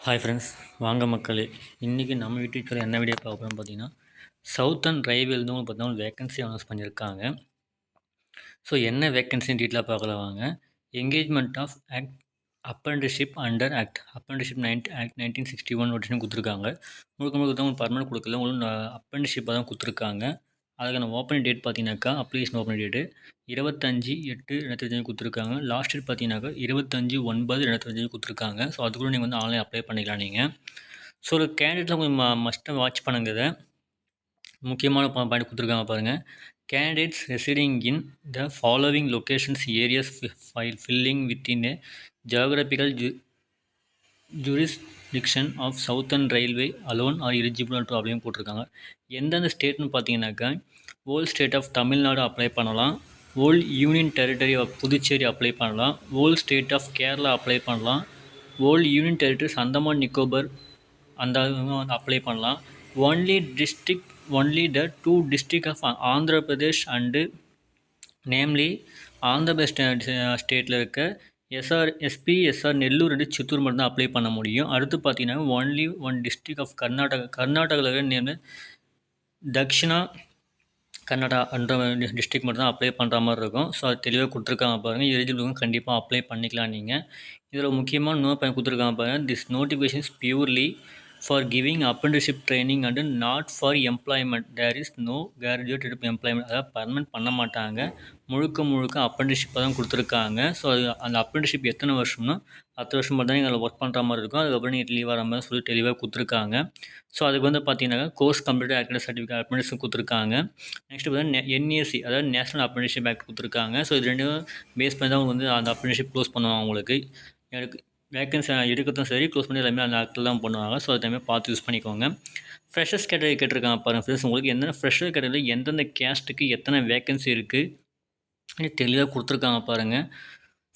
Hi friends, வாங்க மக்களே. இன்றைக்கி நம்ம வீட்டுக்கு என்ன வீடியோ பார்க்க போகிறோம்னு பார்த்தீங்கன்னா, சவுத்தர்ன் ரயில்வேலேருந்து பார்த்தீங்கன்னா ஒரு வேக்கன்சி அனௌன்ஸ் பண்ணியிருக்காங்க. ஸோ என்ன வேக்கன்சின்னு டீட்டெயிலாக பார்க்கலாம் வாங்க. Engagement of act apprenticeship under apprenticeship act 1961 notification கொடுத்துருக்காங்க. முழுக்க முழுக்க உங்களுக்கு பர்மனெண்ட் கொடுக்கல, உங்களுக்கு அப்ரெண்டிஸ்ஷிப்பாக தான் கொடுத்துருக்காங்க. அதுக்கான ஓப்பனிங் டேட் பார்த்தீங்கன்னாக்கா, அப்ளிகேஷன் ஓப்பனிங் டேட்டு 25/8/2025 கொடுத்துருக்காங்க. லாஸ்ட் டேட் பார்த்தீங்கன்னாக்கா 25/9/2025 கொடுத்துருக்காங்க. ஸோ அதுக்குள்ளே நீங்கள் வந்து ஆன்லைன் அப்ளை பண்ணிக்கலாம் நீங்கள். ஸோ ஒரு கேண்டிடேட்டில் கொஞ்சம் மஸ்ட்டாக வாட்ச் பண்ணுங்க. இதை முக்கியமான பாயிண்ட் கொடுத்துருக்காங்க பாருங்கள். Candidates residing in the following locations areas falling within a geographical jurisdiction of Southern Railway alone are eligible to அப்படின்னு போட்டிருக்காங்க. எந்தெந்த ஸ்டேட்னு பார்த்தீங்கன்னாக்கா, all state of Tamil Nadu apply பண்ணலாம், all union territory of Puducherry apply பண்ணலாம், all state of Kerala apply பண்ணலாம், all union territories Andaman Nicobar அந்த apply பண்ணலாம். Only the 2 district of Andhra Pradesh and namely Andhra Pradesh ஸ்டேட்டில் இருக்க எஸ்ஆர் நெல்லூர் அண்டு சித்தூர் மட்டும் தான் அப்ளை பண்ண முடியும். அடுத்து பார்த்தீங்கன்னா ஒன்லி 1 district ஆஃப் கர்நாடகாவில் இருக்கிற நேம் தக்ஷிணா கன்னடா என்ற டிஸ்ட்ரிக்ட் மட்டும் தான் அப்ளை பண்ணுற மாதிரி இருக்கும். ஸோ அது தெளிவாக கொடுத்துருக்காங்க பாருங்கள். எலிஜிபிளுக்கும் கண்டிப்பாக அப்ளை பண்ணிக்கலாம் நீங்கள். இதில் முக்கியமான இன்னொரு பையன் கொடுத்துருக்காங்க பாருங்கள். This notification is purely for giving apprenticeship training and not for employment. There is no graduate employment. அதாவது பர்மனெண்ட் பண்ண மாட்டாங்க, முழுக்க அப்ரெண்டிஸ்ஷிப்பாக தான் கொடுத்துருக்காங்க. ஸோ அது அந்த அப்ரெண்டிஸ்ஷிப் எத்தனை வருஷம்னா 10 வருஷம் மட்டும் தான் நீங்கள் அதில் ஒர்க் பண்ணுற மாதிரி இருக்கும். அதுக்கப்புறம் நீங்கள் லீவ் வர மாதிரி சொல்லி தெளிவாக கொடுத்துருக்காங்க. ஸோ அதுக்கு வந்து பார்த்தீங்கன்னா course complete active certificate apprenticeship கொடுத்துருக்காங்க. நெக்ஸ்ட் பார்த்தீங்கன்னா என்ஏசி அதாவது நேஷனல் அப்ரெண்டிஸ்ஷிப் ஆக்ட் கொடுத்துருக்காங்க. ஸோ இது ரெண்டும் பேஸ் பண்ணி தான் அவங்க வந்து அந்த அப்ரெண்டிஸ்ஷிப் க்ளோஸ் பண்ணுவாங்க. உங்களுக்கு எனக்கு வேக்கன்சி எடுக்கிறதும் சரி க்ளோஸ் பண்ணி எல்லாமே அந்த ஆக்டில் தான் பண்ணுவாங்க. ஸோ அது டைமே பார்த்து யூஸ் பண்ணிக்கோங்க. ஃப்ரெஷர்ஸ் கேட்டகரி கேட்டிருக்காங்க பாருங்கள் ஃப்ரெண்ட்ஸ். உங்களுக்கு எந்தெந்த ஃப்ரெஷர் கேட்டகரியில் எந்தெந்த கேஸ்ட்டுக்கு எத்தனை வேக்கன்சி இருக்குது தெளிவாக கொடுத்துருக்காங்க பாருங்கள்.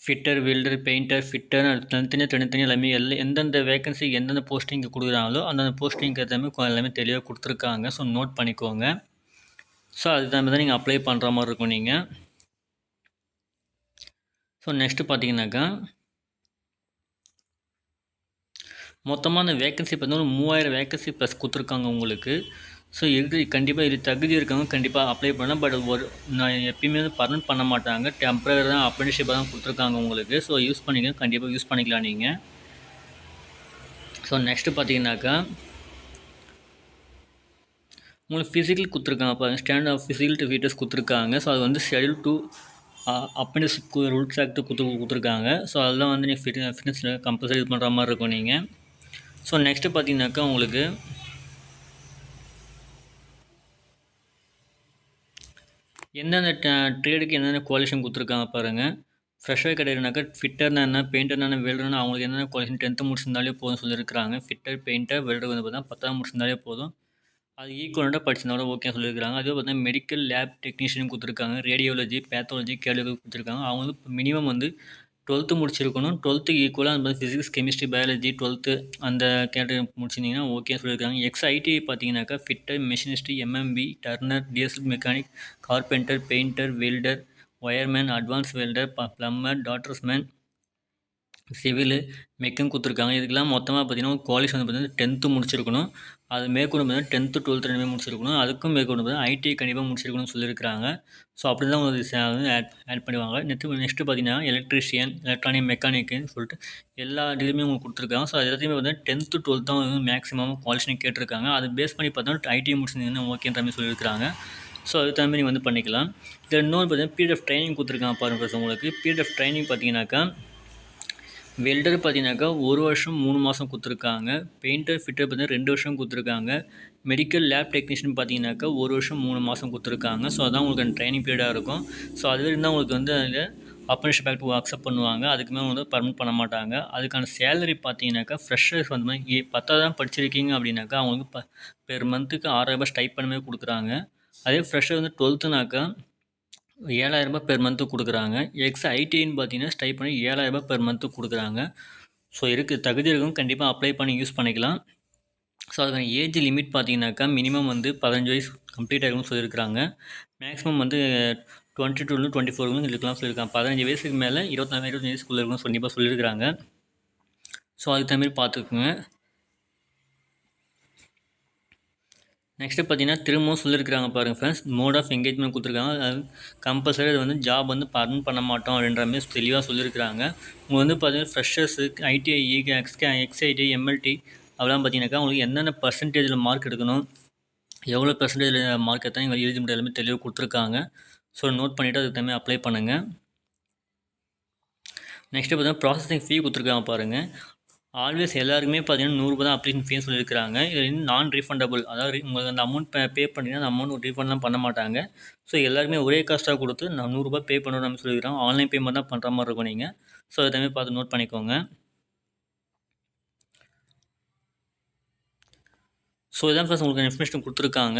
ஃபிட்டர், வெல்டர், பெயிண்டர், ஃபிட்டர் தனித்தனி எல்லாமே எந்தெந்த வேக்கன்சி எந்தெந்த போஸ்டிங் கொடுக்குறாங்களோ அந்தந்த போஸ்டிங்க்கு எல்லாமே எல்லாமே தெளிவாக கொடுத்துருக்காங்க. ஸோ நோட் பண்ணிக்கோங்க. ஸோ அதுக்கு தகுந்த மாதிரி நீங்கள் அப்ளை பண்ணுற மாதிரி இருக்கும் நீங்கள். ஸோ நெக்ஸ்ட்டு பார்த்தீங்கன்னாக்கா, மொத்தமாக அந்த வேக்கன்சி பார்த்தீங்கன்னா 3000 வேக்கன்சி ப்ளஸ் கொடுத்துருக்காங்க உங்களுக்கு. ஸோ இது கண்டிப்பாக இது தகுதி இருக்கவங்க கண்டிப்பாக அப்ளை பண்ணலாம். பட் நான் எப்பயுமே வந்து பர்மனெண்ட் பண்ண மாட்டாங்க, டெம்பரரி தான் அப்ரெண்டிஸ்ஷிப்பாக தான் கொடுத்துருக்காங்க உங்களுக்கு. ஸோ யூஸ் பண்ணிக்க கண்டிப்பாக யூஸ் பண்ணிக்கலாம் நீங்கள். ஸோ நெக்ஸ்ட்டு பார்த்தீங்கன்னாக்கா, உங்களுக்கு ஃபிசிக்கல் கொடுத்துருக்காங்க பாருங்கள். ஸ்டாண்டர்ட் ஆஃப் ஃபிசிக்கல் ஃபிட்டர்ஸ் கொடுத்துருக்காங்க. ஸோ அது வந்து ஷெடியூல் 2 அப்ரெண்டிஸ்ஷிப் ரூல்ஸ் ஆக்ட் கொடுத்துருக்காங்க. ஸோ அதெல்லாம் வந்து நீங்கள் ஃபிட்னஸில் கம்பல்சரி இது பண்ணுற மாதிரி இருக்கும் நீங்கள். ஸோ நெக்ஸ்ட்டு பார்த்தீங்கன்னாக்கா, உங்களுக்கு எந்தெந்த ட்ரேடுக்கு என்னென்ன குவாலிஃபிகேஷன் கொடுத்துருக்காங்க பாருங்கள். ஃப்ரெஷர் கேட்டகரினாக்கா ஃபிட்டர்னா என்ன, பெயிண்டர்னா என்ன, வெல்டர்னா அவங்களுக்கு என்னென்ன குவாலிஃபிகேஷன் 10th முடிச்சிருந்தாலே போதும் சொல்லியிருக்காங்க. ஃபிட்டர், பெயிண்டர், வெல்டர் வந்து பார்த்தா 10ஆம் முடிச்சிருந்தாலே போதும். அது ஈக்குவலாக படிச்சிருந்தோட ஓகே சொல்லியிருக்காங்க. அதுவே பார்த்தீங்கன்னா மெடிக்கல் லேப் டெக்னீஷியன் கொடுத்துருக்காங்க, ரேடியோலஜி, பேத்தாலஜி, கேர்டியோலஜி கொடுத்துருக்காங்க. அவங்க வந்து மினிமம் வந்து 12th முடிச்சிருக்கணும். 12th ஈக்குவலாக அந்த ஃபிசிக்ஸ், கெமிஸ்ட்ரி, பயாலஜி 12th அந்த கேட்டகரி முடிச்சிருந்தீங்கன்னா ஓகே சொல்லியிருக்காங்க. எக்ஸ்ஐடி பார்த்தீங்கன்னாக்கா fitter, machinist, MMP, turner, DSL mechanic, carpenter, painter, welder, wireman, advance welder, plumber, draughtsman, civil, மெக்கன் கொடுத்துருக்காங்க. இதுக்கெல்லாம் மொத்தமாக பார்த்தீங்கன்னா குவாலிஃபிகேஷன் வந்து பார்த்தீங்கன்னா 10th முடிச்சிருக்கணும். அது மேற்கொண்டு பார்த்தீங்கன்னா 10th 12th ரெண்டுமே முடிச்சிருக்கணும். அதுக்கும் மேற்கொண்டு பார்த்தீங்கன்னா ஐடிஐ கண்டிப்பாக முடிச்சிருக்கணும்னு சொல்லியிருக்காங்க. ஸோ அப்படி தான் உங்களுக்கு வந்து ஆட் பண்ணுவாங்க. நெக்ஸ்ட்டு பார்த்தீங்கன்னா எலக்ட்ரிஷியன், எலக்ட்ரானிக், மெக்கானிக்குன்னு சொல்லிட்டு எல்லா டிகிரியுமே உங்களுக்கு கொடுத்துருக்காங்க. ஸோ அது எல்லாத்தையுமே பார்த்தீங்கன்னா 10th 12th தான் வந்து மேக்ஸிமம் குவாலிஃபிகேஷன் கேட்டிருக்காங்க. அது பேஸ் பண்ணி பார்த்தோன்னா ஐடிஐ முடிச்சிருந்தீங்கன்னா ஓகேன்ற மாதிரி சொல்லியிருக்காங்க. ஸோ அதுக்கு தகுந்த மாதிரி வந்து பண்ணிக்கலாம். இதில் இன்னொன்று பார்த்தீங்கன்னா பீரியட் ஆஃப் ட்ரைனிங் கொடுத்துருக்காங்க பாருங்கள். உங்களுக்கு பீரியட் ஆஃப் ட்ரைனிங் பார்த்தீங்கன்னாக்கா, வெல்டர் பார்த்தீங்கன்னாக்கா 1 வருஷம் 3 மாதம் கொடுத்துருக்காங்க. பெயிண்டர், ஃபிட்டர் பார்த்தீங்கன்னா 2 வருஷம் கொடுத்துருக்காங்க. மெடிக்கல் லேப் டெக்னீஷியன் பார்த்தீங்கன்னாக்கா 1 வருஷம் 3 மாதம் கொடுத்துருக்காங்க. ஸோ அதான் உங்களுக்கு அந்த ட்ரைனிங் பீரியடாக இருக்கும். ஸோ அது வரைக்கும் தான் உங்களுக்கு வந்து அதில் அப்ரெண்டிஸ்ஷிப் ஆக்ட் அக்செப்ட் பண்ணுவாங்க. அதுக்கு மேலே வந்து பர்மனெண்ட் பண்ண மாட்டாங்க. அதுக்கான சேலரி பார்த்தீங்கன்னாக்கா ஃப்ரெஷர்ஸ் வந்து மாதிரி 10th தான் படிச்சிருக்கீங்க அப்படின்னாக்கா அவங்களுக்கு பெர் மந்த்துக்கு 6000 ஸ்டைப்பண்ட் மாதிரி கொடுக்குறாங்க. அதே ஃப்ரெஷர் வந்து 12th 7,000 பெர் மந்த்து கொடுக்குறாங்க. ஐடிஐன்னு பார்த்தீங்கன்னா ஸ்டைப்பண்ட் 7,000 பெர் மந்த்து கொடுக்குறாங்க. ஸோ தகுதி இருக்கவங்க கண்டிப்பாக அப்ளை பண்ணி யூஸ் பண்ணிக்கலாம். ஸோ அதுக்கான ஏஜ் லிமிட் பார்த்தீங்கன்னாக்கா மினிமம் வந்து 15 வயசு கம்ப்ளீட் ஆகணும்னு சொல்லியிருக்காங்க. மேக்ஸிமம் வந்து 22 24 இருக்கலாம் சொல்லியிருக்காங்க. 15 வயசுக்கு மேலே 24 25 வயசுக்குள்ளே இருக்கணும்னு கண்டிப்பாக சொல்லியிருக்காங்க. ஸோ அதுக்கு தகுந்த மாதிரி பார்த்துக்குங்க. நெக்ஸ்ட்டு பார்த்தீங்கன்னா திரும்பவும் சொல்லியிருக்கிறாங்க பாருங்கள் ஃப்ரெண்ட்ஸ், மோட் ஆஃப் எங்கேஜ்மெண்ட் கொடுத்துருக்காங்க. அது கம்பல்சரி அது வந்து ஜாப் வந்து பர்ன் பண்ண மாட்டோம் அப்படின்ற மாதிரி தெளிவாக சொல்லியிருக்கிறாங்க. உங்களுக்கு வந்து பார்த்தீங்கன்னா ஃப்ரெஷர்ஸு, ஐடிஐ, எக்ஸ்ஐடி, எம்எல்டி அதெல்லாம் பார்த்தீங்கன்னாக்கா உங்களுக்கு என்னென்ன பர்சன்டேஜில் மார்க் எடுக்கணும், எவ்வளோ பெர்சன்டேஜில் மார்க் எடுத்தால் எங்கள் எலிஜிபிலிட்டி எல்லாமே தெளிவாக கொடுத்துருக்காங்க. ஸோ நோட் பண்ணிவிட்டு அதுக்கு தகுந்த அப்ளை பண்ணுங்கள். நெக்ஸ்ட்டு பார்த்தீங்கன்னா ப்ராசஸிங் ஃபீ கொடுத்துருக்காங்க பாருங்கள். ஆல்வேஸ் எல்லாருக்குமே பார்த்தீங்கன்னா ரூ. 100 தான் அப்ளிகேஷன் ஃபீஸ் சொல்லியிருக்காங்க. இது நான் ரீஃபண்டபிள், அதாவது உங்களுக்கு அந்த அமௌண்ட் பே பண்ணிங்கன்னா அந்த அமௌண்ட் ரீஃபண்ட்லாம் பண்ண மாட்டாங்க. ஸோ எல்லாருமே ஒரே காஸ்ட்டாக கொடுத்து நான் ரூ. 100 பே பண்ணணும் அப்படின்னு சொல்லியிருக்காங்க. ஆன்லைன் பேமெண்ட் தான் பண்ணுற மாதிரி இருக்கும் நீங்கள். ஸோ அதை பார்த்து நோட் பண்ணிக்கோங்க. ஸோ இதான் ஃப்ரெண்ட்ஸ் உங்களுக்கு இன்ஃபர்மேஷன் கொடுத்துருக்காங்க.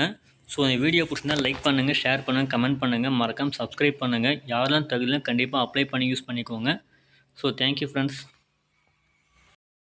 ஸோ இந்த வீடியோ பிடிச்சிருந்தா லைக் பண்ணுங்கள், ஷேர் பண்ணுங்கள், கமெண்ட் பண்ணுங்கள், மறக்காமல் சப்ஸ்கிரைப் பண்ணுங்கள். யாரெல்லாம் தகுதியில் கண்டிப்பாக அப்ளை பண்ணி யூஸ் பண்ணிக்கோங்க. So thank you friends.